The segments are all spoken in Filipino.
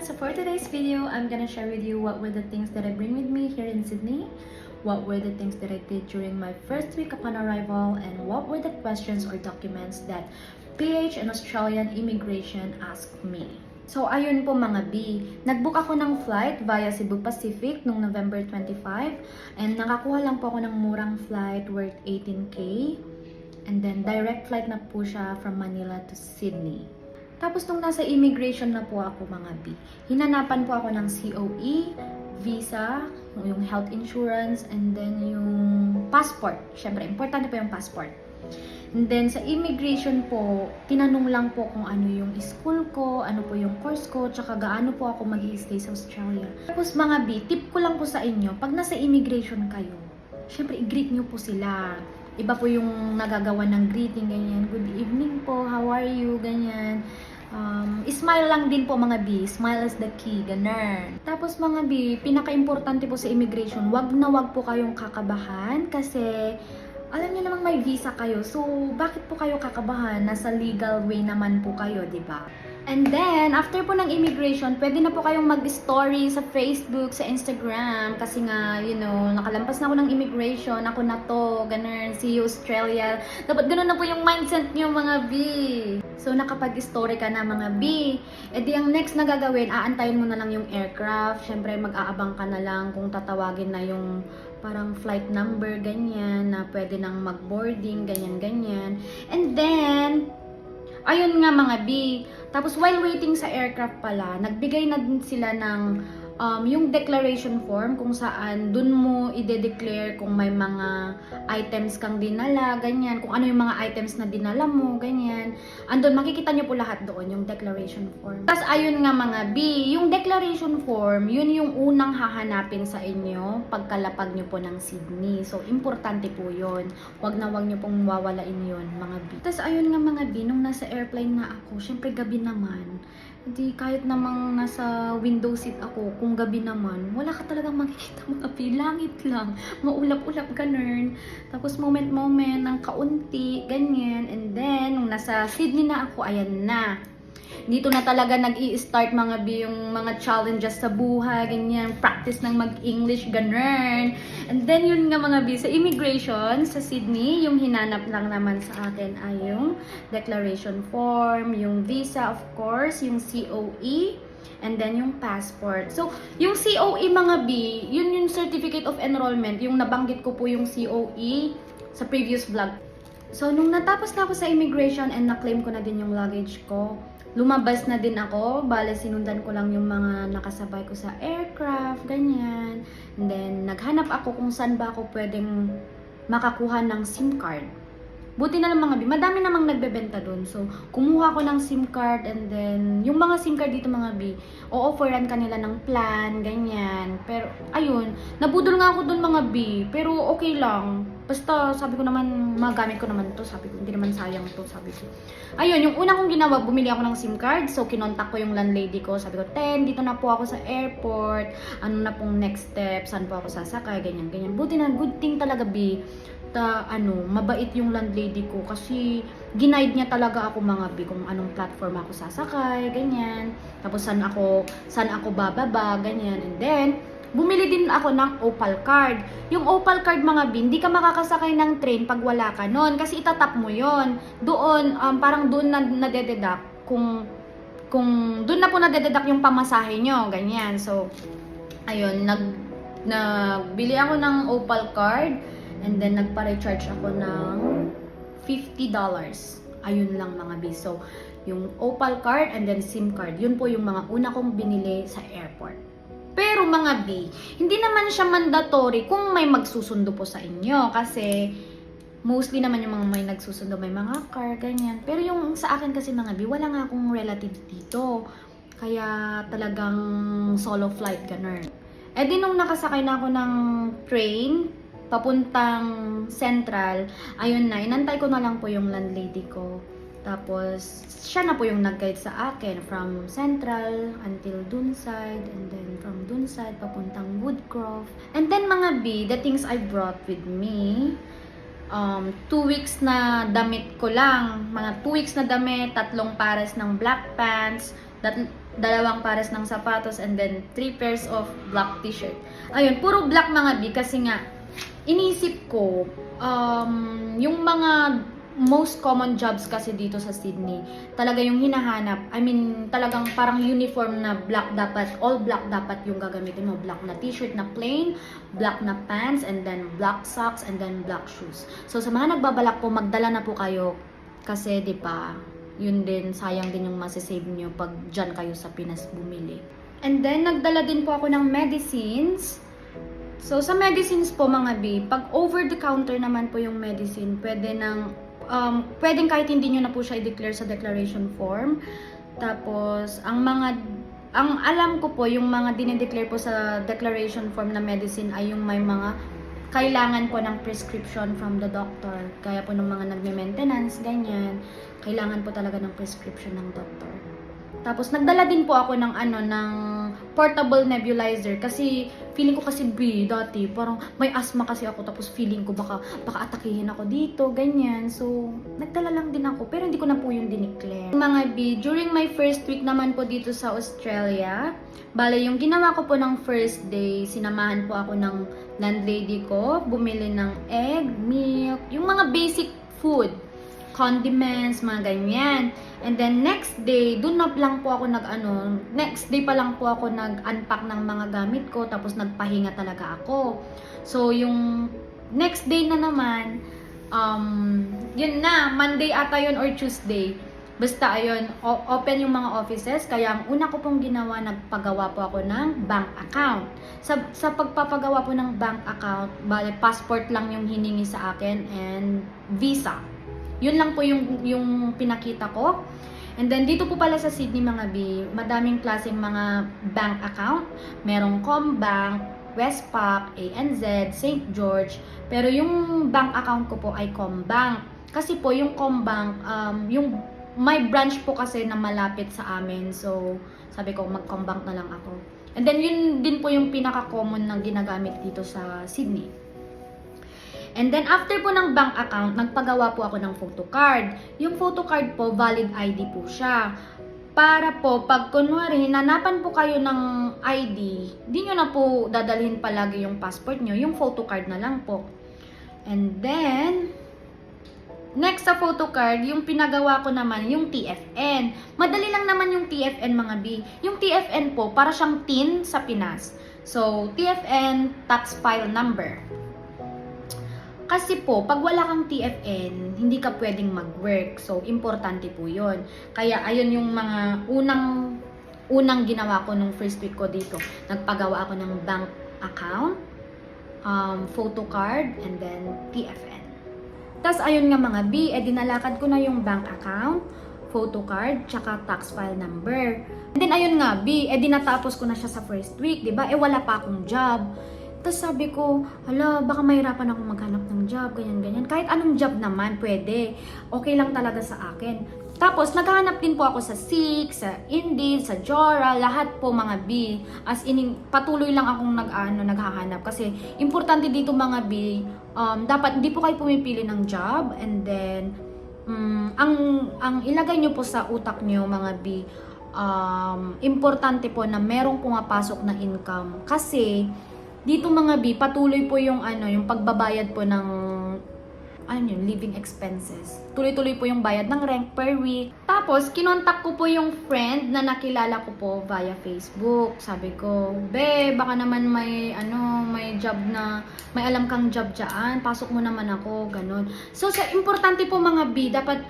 So for today's video, I'm gonna share with you what were the things that I bring with me here in Sydney, what were the things that I did during my first week upon arrival, and what were the questions or documents that PH and Australian Immigration asked me. So ayun po mga B, nagbook ako ng flight via Cebu Pacific noong November 25 and nakakuha lang po ako ng murang flight worth 18K and then direct flight na po siya from Manila to Sydney. Tapos nung nasa immigration na po ako mga B, hinanapan po ako ng COE, visa, yung health insurance, and then yung passport. Siyempre, importante po yung passport. And then sa immigration po, tinanong lang po kung ano yung school ko, ano po yung course ko, tsaka gaano po ako mag-i-stay sa Australia. Tapos mga B, tip ko lang po sa inyo, pag nasa immigration kayo, siyempre i-greet nyo po sila. Iba po yung nagagawa ng greeting, ganyan. Good evening po, how are you, ganyan. Smile lang din po mga B. Smile is the key, ganun. Tapos mga B, pinaka-importante po sa immigration, wag na wag po kayong kakabahan kasi alam niyo namang may visa kayo. So, bakit po kayo kakabahan? Nasa legal way naman po kayo, di ba? And then, after po ng immigration, pwede na po kayong mag-story sa Facebook, sa Instagram. Kasi nga, you know, nakalampas na ako ng immigration, ako na to, ganun, see you Australia. Dapat ganun na po yung mindset niyo mga B. So, nakapag-story ka na mga B. E di, ang next na gagawin, aantayin mo na lang yung aircraft. Siyempre, mag-aabang ka na lang kung tatawagin na yung parang flight number, ganyan, na pwede nang mag-boarding, ganyan-ganyan. And then, ayun nga mga B. Tapos while waiting sa aircraft pala, nagbigay na din sila ng yung declaration form kung saan dun mo i-declare kung may mga items kang dinala, ganyan. Kung ano yung mga items na dinala mo, ganyan. Andun, makikita nyo po lahat doon, yung declaration form. Tapos ayun nga mga B, yung declaration form, yun yung unang hahanapin sa inyo pagkalapag nyo po ng Sydney. So, importante po yun. Wag na wag nyo pong wawalain yun, mga B. Tapos ayun nga mga B, nung nasa airplane na ako, syempre gabi naman, hindi kahit namang nasa window seat ako, kung gabi naman, wala ka talagang makikita mga B, langit lang, maulap-ulap ganun. Tapos moment-moment ng kaunti, ganyan. And then, nung nasa Sydney na ako, ayan na. Dito na talaga nag-i-start mga B yung mga challenges sa buhay, ganyan, practice ng mag-English, ganun. And then yun nga mga B, sa immigration, sa Sydney, yung hinanap lang naman sa akin ay yung declaration form, yung visa of course, yung COE, and then yung passport. So, yung COE mga B, yun yung Certificate of Enrollment, yung nabanggit ko po yung COE sa previous vlog. So, nung natapos na ako sa immigration and na-claim ko na din yung luggage ko, lumabas na din ako, bale sinundan ko lang yung mga nakasabay ko sa aircraft, ganyan. And then, naghanap ako kung saan ba ako pwedeng makakuha ng SIM card. Buti na lang mga B, madami namang nagbebenta doon. So, kumuha ko ng SIM card and then, yung mga SIM card dito mga B, o-offeran kanila ng plan, ganyan. Pero, ayun, nabudol nga ako doon mga B, pero okay lang. Basta, sabi ko naman, magamit ko naman to, sabi ko, hindi naman sayang to, sabi ko. Ayun, yung una kong ginawa, bumili ako ng SIM card, so kinontak ko yung landlady ko, sabi ko, dito na po ako sa airport, ano na pong next step, saan po ako sasakay, ganyan, ganyan. Buti na, good thing talaga B, mabait yung landlady ko kasi ginaid niya talaga ako mga B kung anong platform ako sasakay, ganyan. Tapos saan ako bababa, ganyan. And then, bumili din ako ng Opal card. Yung Opal card mga B, hindi ka makakasakay ng train pag wala ka nun kasi itatap mo yon. Doon, parang doon na nade-deduct kung doon na po nade-deduct yung pamasahe nyo, ganyan. So, ayun, nagbili ako ng Opal card. And then, nagpa-recharge ako ng $50. Ayun lang mga B. So, yung Opal card and then SIM card. Yun po yung mga una kong binili sa airport. Pero mga B, hindi naman siya mandatory kung may magsusundo po sa inyo. Kasi, mostly naman yung mga may nagsusundo, may mga car, ganyan. Pero yung sa akin kasi mga B, wala nga akong relative dito. Kaya talagang solo flight, ganun. Eh di nung nakasakay na ako ng train, papuntang Central, ayun na, inantay ko na lang po yung landlady ko. Tapos, siya na po yung nag-guide sa akin from Central until Dunside, and then from Dunside, papuntang Woodcroft. And then mga B, the things I brought with me, 2 weeks na damit ko lang. Mga 2 weeks na damit, 3 pares ng black pants, 2 pares ng sapatos, and then 3 pairs of black t-shirt. Ayun, puro black mga B kasi nga inisip ko yung mga most common jobs kasi dito sa Sydney, talaga yung hinahanap. I mean, talagang parang uniform na black dapat, all black dapat yung gagamitin mo. Black na t-shirt na plain, black na pants, and then black socks, and then black shoes. So sa mga nagbabalak po, magdala na po kayo kasi 'di ba, yun din, sayang din yung masisave nyo pag dyan kayo sa Pinas bumili. And then, nagdala din po ako ng medicines. So, sa medicines po mga B, pag over the counter naman po yung medicine, pwedeng kahit hindi nyo na po siya i-declare sa declaration form. Tapos, ang alam ko po, yung mga dinideclare po sa declaration form na medicine ay yung may mga kailangan po ng prescription from the doctor. Kaya po ng mga nagme-maintenance, ganyan, kailangan po talaga ng prescription ng doctor. Tapos nagdala din po ako ng ng portable nebulizer kasi feeling ko kasi B dati parang may asthma kasi ako, tapos feeling ko baka atakihin ako dito, ganyan. So nagdala lang din ako pero hindi ko na po yung dineclare. Mga B, during my first week naman po dito sa Australia, bale yung ginawa ko po ng first day, sinamahan po ako ng landlady ko, bumili ng egg, milk, yung mga basic food, condiments, mga ganyan. And then next day, dun na lang po ako next day pa lang po ako nag-unpack ng mga gamit ko, tapos nagpahinga talaga ako. So yung next day na naman, yun na, Monday ata yun or Tuesday. Basta ayun, open yung mga offices, kaya ang una ko pong ginawa, nagpagawa po ako ng bank account. Sa pagpapagawa po ng bank account, bale passport lang yung hiningi sa akin and visa. Yun lang po yung pinakita ko. And then dito po pala sa Sydney mga B, madaming klaseng mga bank account. Merong Combank, Westpac, ANZ, St. George. Pero yung bank account ko po ay Combank. Kasi po yung Combank, yung may branch po kasi na malapit sa amin. So sabi ko mag-Combank na lang ako. And then yun din po yung pinaka-common na ginagamit dito sa Sydney. And then, after po ng bank account, nagpagawa po ako ng photocard. Yung photocard po, valid ID po siya. Para po, pag kunwari, hinanapan po kayo ng ID, di nyo na po dadalhin palagi yung passport nyo, yung photocard na lang po. And then, next sa photocard, yung pinagawa ko naman, yung TFN. Madali lang naman yung TFN mga B. Yung TFN po, para siyang TIN sa Pinas. So, TFN, tax file number. Kasi po, pag wala kang TFN, hindi ka pwedeng mag-work. So, importante po yun. Kaya, ayun yung mga unang ginawa ko nung first week ko dito. Nagpagawa ako ng bank account, photocard, and then TFN. Tapos, ayun nga mga B, dinalakad ko na yung bank account, photocard, tsaka tax file number. And then, ayun nga B, dinatapos ko na siya sa first week, diba? Wala pa akong job. Tapos sabi ko, hala, baka mahirapan ako maghanap ng job, ganyan-ganyan. Kahit anong job naman, pwede. Okay lang talaga sa akin. Tapos, naghahanap din po ako sa Seek, sa Indeed, sa Jora, lahat po mga B. As in, patuloy lang akong naghahanap. Kasi, importante dito mga B, dapat hindi po kayo pumipili ng job. And then, ang ilagay nyo po sa utak nyo mga B, importante po na merong pumapasok na income. Kasi, dito mga B, patuloy po yung yung pagbabayad po ng living expenses. Tuloy-tuloy po yung bayad ng rent per week. Tapos, kinontak ko po yung friend na nakilala ko po via Facebook. Sabi ko, be, baka naman may job na, may alam kang job dyan, pasok mo naman ako, ganun. So, importante po mga B, dapat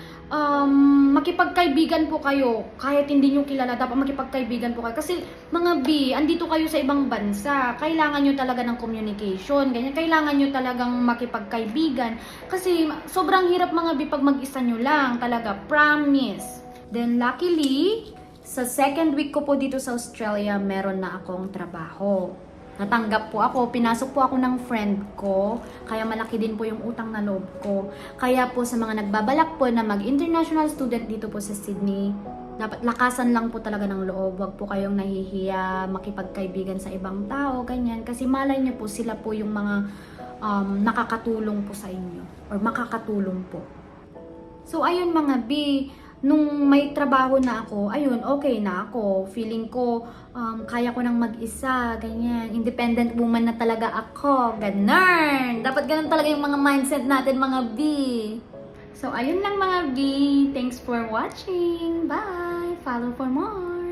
makipagkaibigan po kayo. Kahit hindi nyo kilala, dapat makipagkaibigan po kayo. Kasi, mga B, andito kayo sa ibang bansa. Kailangan nyo talaga ng communication, ganyan. Kailangan nyo talagang makipagkaibigan. Kasi, sobrang hirap mga B pag mag-isa nyo lang, talaga, promise. Then, luckily, sa second week ko po dito sa Australia, meron na akong trabaho. Natanggap po ako, pinasok po ako ng friend ko, kaya malaki din po yung utang na loob ko. Kaya po sa mga nagbabalak po na mag-international student dito po sa Sydney, dapat lakasan lang po talaga ng loob. Huwag po kayong nahihiya, makipagkaibigan sa ibang tao, ganyan. Kasi malay niyo po, sila po yung mga nakakatulong po sa inyo or makakatulong po. So ayun mga B, nung may trabaho na ako, ayun, okay na ako. Feeling ko, kaya ko nang mag-isa, ganyan. Independent woman na talaga ako, ganun. Dapat ganun talaga yung mga mindset natin, mga B. So, ayun lang mga B. Thanks for watching. Bye! Follow for more!